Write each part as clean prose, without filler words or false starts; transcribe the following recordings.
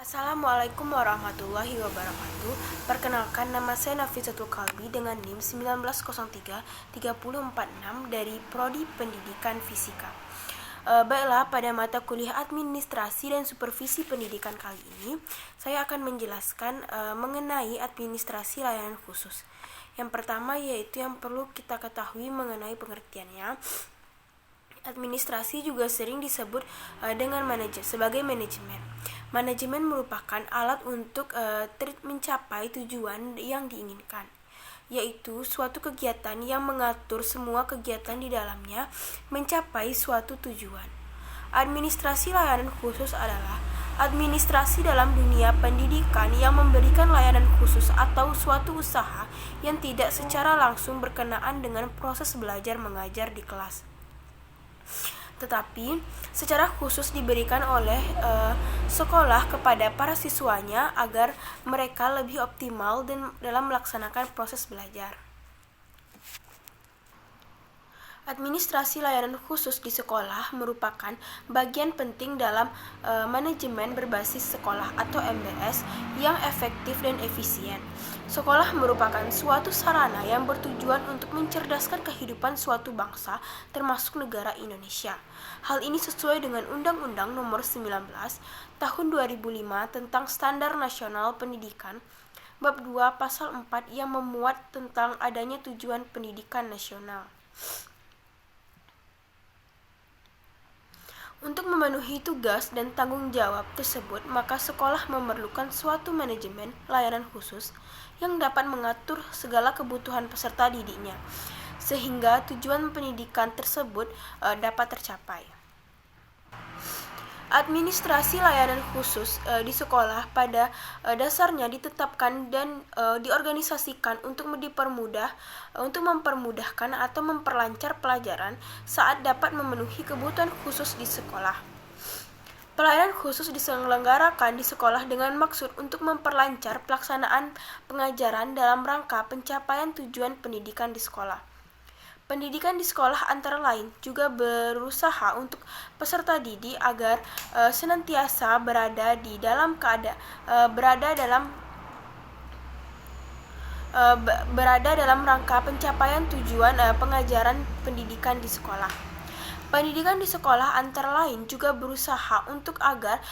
Assalamualaikum warahmatullahi wabarakatuh. Perkenalkan, nama saya Nafisatul Kalbi dengan NIM 1903-3046 dari Prodi Pendidikan Fisika. Baiklah, pada mata kuliah Administrasi dan Supervisi Pendidikan kali ini, saya akan menjelaskan mengenai administrasi layanan khusus. Yang pertama yaitu yang perlu kita ketahui mengenai pengertiannya. Administrasi juga sering disebut dengan sebagai manajemen. Manajemen merupakan alat untuk mencapai tujuan yang diinginkan, yaitu suatu kegiatan yang mengatur semua kegiatan di dalamnya mencapai suatu tujuan. Administrasi layanan khusus adalah administrasi dalam dunia pendidikan yang memberikan layanan khusus atau suatu usaha yang tidak secara langsung berkenaan dengan proses belajar mengajar di kelas, tetapi secara khusus diberikan oleh sekolah kepada para siswanya agar mereka lebih optimal dalam melaksanakan proses belajar. Administrasi layanan khusus di sekolah merupakan bagian penting dalam manajemen berbasis sekolah atau MBS yang efektif dan efisien. Sekolah merupakan suatu sarana yang bertujuan untuk mencerdaskan kehidupan suatu bangsa, termasuk negara Indonesia. Hal ini sesuai dengan Undang-Undang Nomor 19 Tahun 2005 tentang Standar Nasional Pendidikan, Bab 2 Pasal 4 yang memuat tentang adanya tujuan pendidikan nasional. Untuk memenuhi tugas dan tanggung jawab tersebut, maka sekolah memerlukan suatu manajemen layanan khusus yang dapat mengatur segala kebutuhan peserta didiknya, sehingga tujuan pendidikan tersebut dapat tercapai. Administrasi layanan khusus di sekolah pada dasarnya ditetapkan dan diorganisasikan untuk mempermudahkan atau memperlancar pelajaran saat dapat memenuhi kebutuhan khusus di sekolah. Pelayanan khusus diselenggarakan di sekolah dengan maksud untuk memperlancar pelaksanaan pengajaran dalam rangka pencapaian tujuan pendidikan di sekolah. Pendidikan di sekolah antara lain juga berusaha untuk peserta didik agar senantiasa berada dalam rangka pencapaian tujuan pengajaran pendidikan di sekolah. Pendidikan di sekolah antara lain juga berusaha untuk agar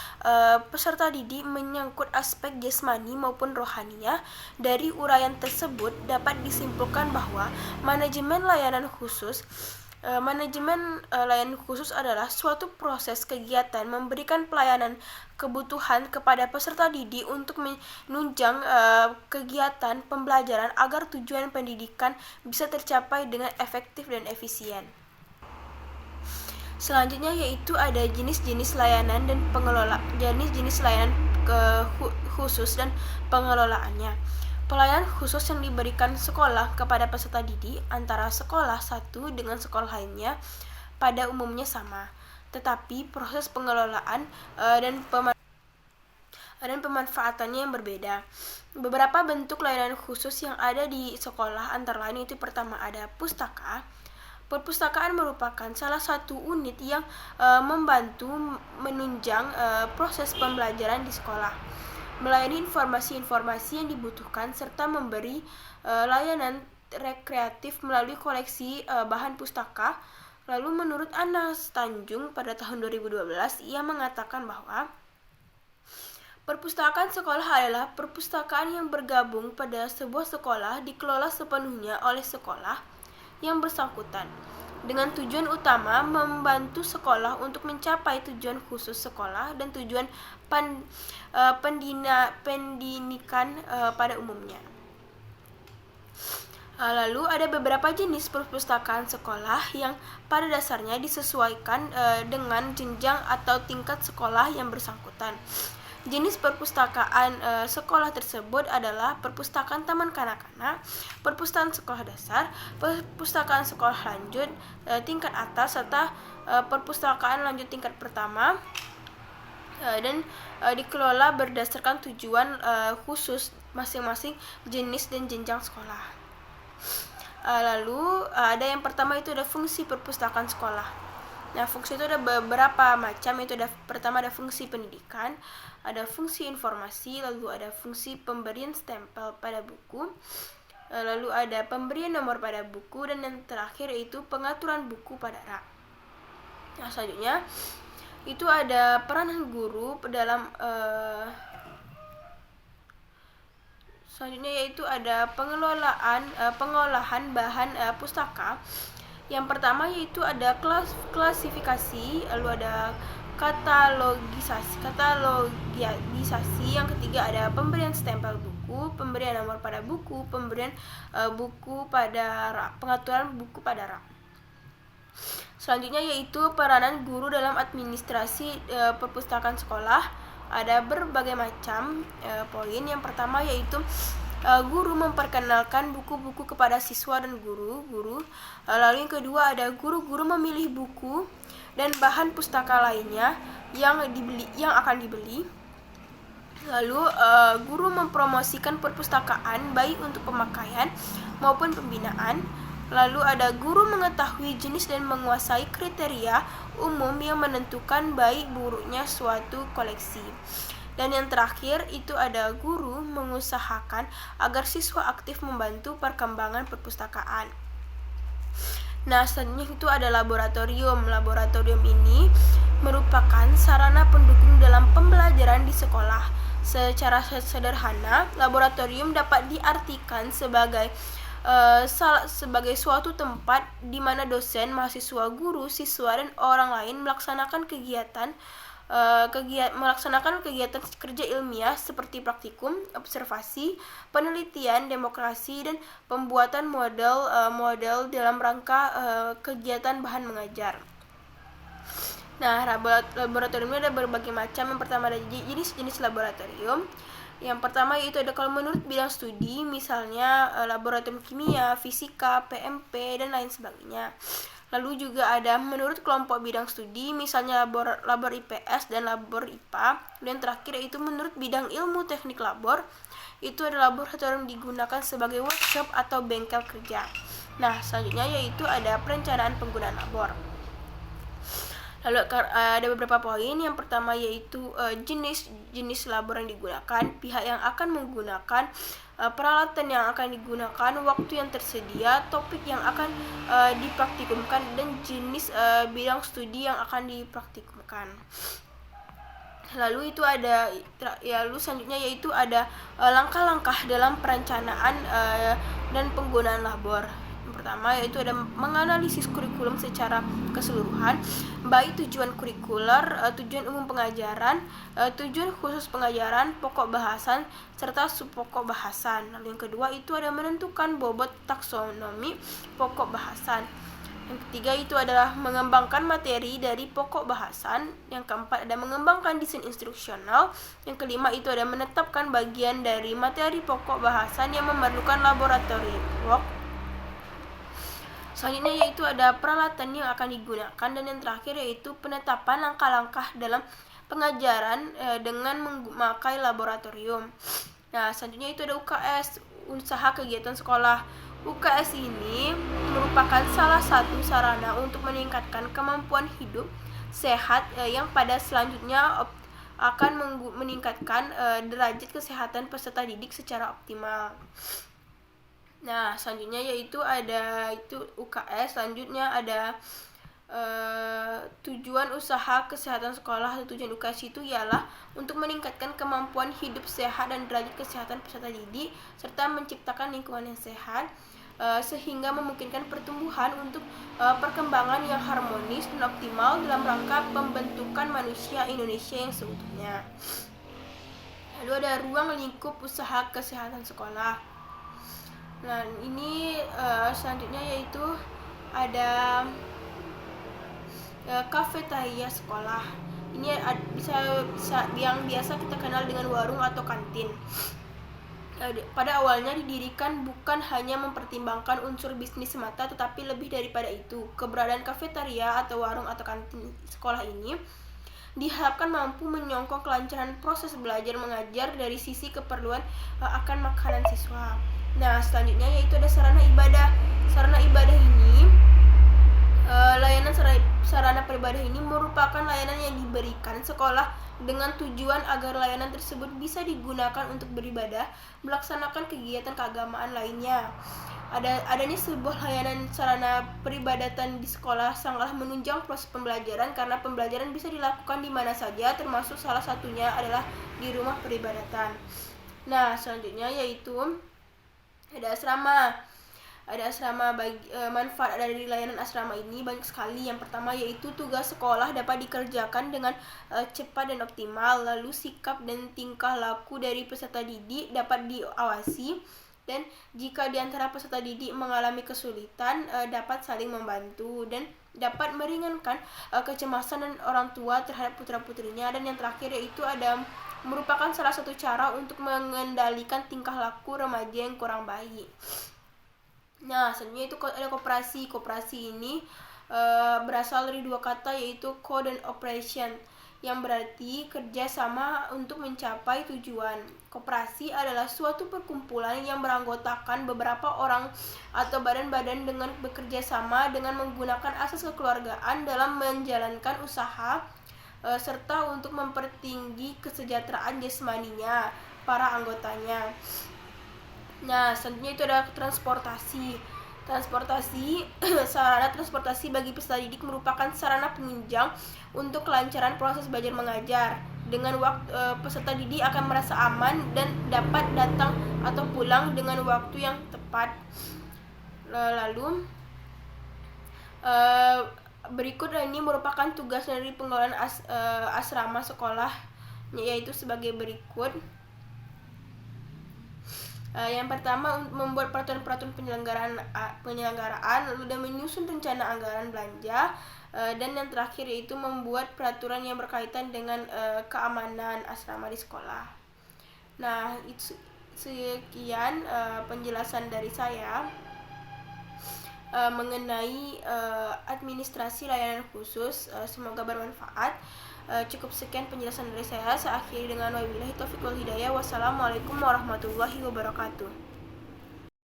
peserta didik menyangkut aspek jasmani maupun rohaninya. Dari uraian tersebut dapat disimpulkan bahwa manajemen layanan khusus adalah suatu proses kegiatan memberikan pelayanan kebutuhan kepada peserta didik untuk menunjang kegiatan pembelajaran agar tujuan pendidikan bisa tercapai dengan efektif dan efisien. Selanjutnya yaitu ada jenis-jenis layanan khusus dan pengelolaannya. Pelayanan khusus yang diberikan sekolah kepada peserta didik antara sekolah satu dengan sekolah lainnya pada umumnya sama, tetapi proses pengelolaan dan pemanfaatannya yang berbeda. Beberapa bentuk layanan khusus yang ada di sekolah antara lain itu pertama ada pustaka. Perpustakaan merupakan salah satu unit yang membantu menunjang proses pembelajaran di sekolah, melayani informasi-informasi yang dibutuhkan serta memberi layanan rekreatif melalui koleksi bahan pustaka. Lalu menurut Anas Tanjung pada tahun 2012, ia mengatakan bahwa perpustakaan sekolah adalah perpustakaan yang bergabung pada sebuah sekolah dikelola sepenuhnya oleh sekolah yang bersangkutan, dengan tujuan utama membantu sekolah untuk mencapai tujuan khusus sekolah dan tujuan pendidikan pada umumnya. Lalu ada beberapa jenis perpustakaan sekolah yang pada dasarnya disesuaikan dengan jenjang atau tingkat sekolah yang bersangkutan. Jenis perpustakaan sekolah tersebut adalah perpustakaan taman kanak-kanak, perpustakaan sekolah dasar, perpustakaan sekolah lanjut tingkat atas, serta perpustakaan lanjut tingkat pertama, dan dikelola berdasarkan tujuan khusus masing-masing jenis dan jenjang sekolah. Lalu ada yang pertama itu ada fungsi perpustakaan sekolah. Nah, fungsi itu ada beberapa macam, itu pertama ada fungsi pendidikan, ada fungsi informasi, lalu ada fungsi pemberian stempel pada buku, lalu ada pemberian nomor pada buku, dan yang terakhir yaitu pengaturan buku pada rak. Nah, selanjutnya itu ada peranan guru dalam selanjutnya yaitu ada pengolahan bahan pustaka. Yang pertama yaitu ada klasifikasi, lalu ada katalogisasi. Yang ketiga ada pemberian stempel buku, pemberian nomor pada buku, pemberian buku pada rak, pengaturan buku pada rak. Selanjutnya yaitu peranan guru dalam administrasi perpustakaan sekolah. Ada berbagai macam poin. Yang pertama yaitu guru memperkenalkan buku-buku kepada siswa dan guru. Lalu yang kedua ada guru-guru memilih buku dan bahan pustaka lainnya yang akan dibeli. Lalu guru mempromosikan perpustakaan baik untuk pemakaian maupun pembinaan. Lalu ada guru mengetahui jenis dan menguasai kriteria umum yang menentukan baik buruknya suatu koleksi. Dan yang terakhir itu ada guru mengusahakan agar siswa aktif membantu perkembangan perpustakaan. Nah, selanjutnya itu ada laboratorium. Laboratorium ini merupakan sarana pendukung dalam pembelajaran di sekolah. Secara sederhana, laboratorium dapat diartikan sebagai suatu tempat di mana dosen, mahasiswa, guru, siswa, dan orang lain melaksanakan kegiatan kerja ilmiah seperti praktikum, observasi, penelitian, demokrasi, dan pembuatan model dalam rangka kegiatan bahan mengajar. Nah, laboratorium ini ada berbagai macam. Yang pertama ada jenis laboratorium. Yang pertama yaitu ada kalau menurut bidang studi, misalnya laboratorium kimia, fisika, PMP, dan lain sebagainya. Lalu juga ada menurut kelompok bidang studi, misalnya labor IPS dan labor IPA. Dan terakhir yaitu menurut bidang ilmu teknik labor, itu ada laboratorium digunakan sebagai workshop atau bengkel kerja. Nah, selanjutnya yaitu ada perencanaan penggunaan labor. Lalu ada beberapa poin. Yang pertama yaitu jenis labor yang digunakan, pihak yang akan menggunakan, peralatan yang akan digunakan, waktu yang tersedia, topik yang akan dipraktikumkan, dan jenis bidang studi yang akan dipraktikumkan. Lalu selanjutnya yaitu ada langkah-langkah dalam perencanaan dan penggunaan labor. Yang pertama yaitu ada menganalisis kurikulum secara keseluruhan, baik tujuan kurikuler, tujuan umum pengajaran, tujuan khusus pengajaran, pokok bahasan, serta subpokok bahasan. Lalu yang kedua itu ada menentukan bobot taksonomi pokok bahasan. Yang ketiga itu adalah mengembangkan materi dari pokok bahasan. Yang keempat ada mengembangkan desain instruksional. Yang kelima itu ada menetapkan bagian dari materi pokok bahasan yang memerlukan laboratorium work. Selanjutnya yaitu ada peralatan yang akan digunakan, dan yang terakhir yaitu penetapan langkah-langkah dalam pengajaran dengan memakai laboratorium. Nah, selanjutnya itu ada UKS, usaha kegiatan sekolah. UKS ini merupakan salah satu sarana untuk meningkatkan kemampuan hidup sehat yang pada selanjutnya akan meningkatkan derajat kesehatan peserta didik secara optimal. Nah, selanjutnya yaitu ada UKS. Selanjutnya ada tujuan usaha kesehatan sekolah atau tujuan UKS itu ialah untuk meningkatkan kemampuan hidup sehat dan derajat kesehatan peserta didik serta menciptakan lingkungan yang sehat sehingga memungkinkan pertumbuhan untuk perkembangan yang harmonis dan optimal dalam rangka pembentukan manusia Indonesia yang seutuhnya. Lalu ada ruang lingkup usaha kesehatan sekolah. Nah, ini selanjutnya yaitu ada kafetaria sekolah. Ini bisa yang biasa kita kenal dengan warung atau kantin. Pada awalnya didirikan bukan hanya mempertimbangkan unsur bisnis semata, tetapi lebih daripada itu. Keberadaan kafetaria atau warung atau kantin sekolah ini diharapkan mampu menyokong kelancaran proses belajar mengajar dari sisi keperluan akan makanan siswa. Nah, selanjutnya yaitu ada sarana ibadah. Sarana ibadah ini Layanan sarana beribadah ini merupakan layanan yang diberikan sekolah dengan tujuan agar layanan tersebut bisa digunakan untuk beribadah, melaksanakan kegiatan keagamaan lainnya. Adanya sebuah layanan sarana peribadatan di sekolah sangatlah menunjang proses pembelajaran karena pembelajaran bisa dilakukan di mana saja, termasuk salah satunya adalah di rumah peribadatan. Nah, selanjutnya yaitu ada asrama. Manfaat dari layanan asrama ini banyak sekali. Yang pertama yaitu tugas sekolah dapat dikerjakan dengan cepat dan optimal. Lalu sikap dan tingkah laku dari peserta didik dapat diawasi, dan jika di antara peserta didik mengalami kesulitan dapat saling membantu dan dapat meringankan kecemasan dan orang tua terhadap putra-putrinya. Dan yang terakhir yaitu merupakan salah satu cara untuk mengendalikan tingkah laku remaja yang kurang baik. Nah, selanjutnya itu ada koperasi. Koperasi ini berasal dari dua kata yaitu co dan operation, yang berarti kerja sama untuk mencapai tujuan. Koperasi adalah suatu perkumpulan yang beranggotakan beberapa orang atau badan-badan dengan bekerja sama dengan menggunakan asas kekeluargaan dalam menjalankan usaha serta untuk mempertinggi kesejahteraan jasmaninya para anggotanya. Nah, selanjutnya itu ada transportasi. Sarana transportasi bagi peserta didik merupakan sarana penunjang untuk kelancaran proses belajar mengajar. Dengan peserta didik akan merasa aman dan dapat datang atau pulang dengan waktu yang tepat. Lalu berikut ini merupakan tugas dari pengelolaan asrama sekolah, yaitu sebagai berikut. Yang pertama, membuat peraturan penyelenggaraan, lalu dan menyusun rencana anggaran belanja, dan yang terakhir yaitu membuat peraturan yang berkaitan dengan keamanan asrama di sekolah. Nah, itu sekian penjelasan dari saya mengenai administrasi layanan khusus. Semoga bermanfaat. Cukup sekian penjelasan dari saya. Saya akhiri dengan wabillahi taufiq wal hidayah. Wassalamualaikum warahmatullahi wabarakatuh.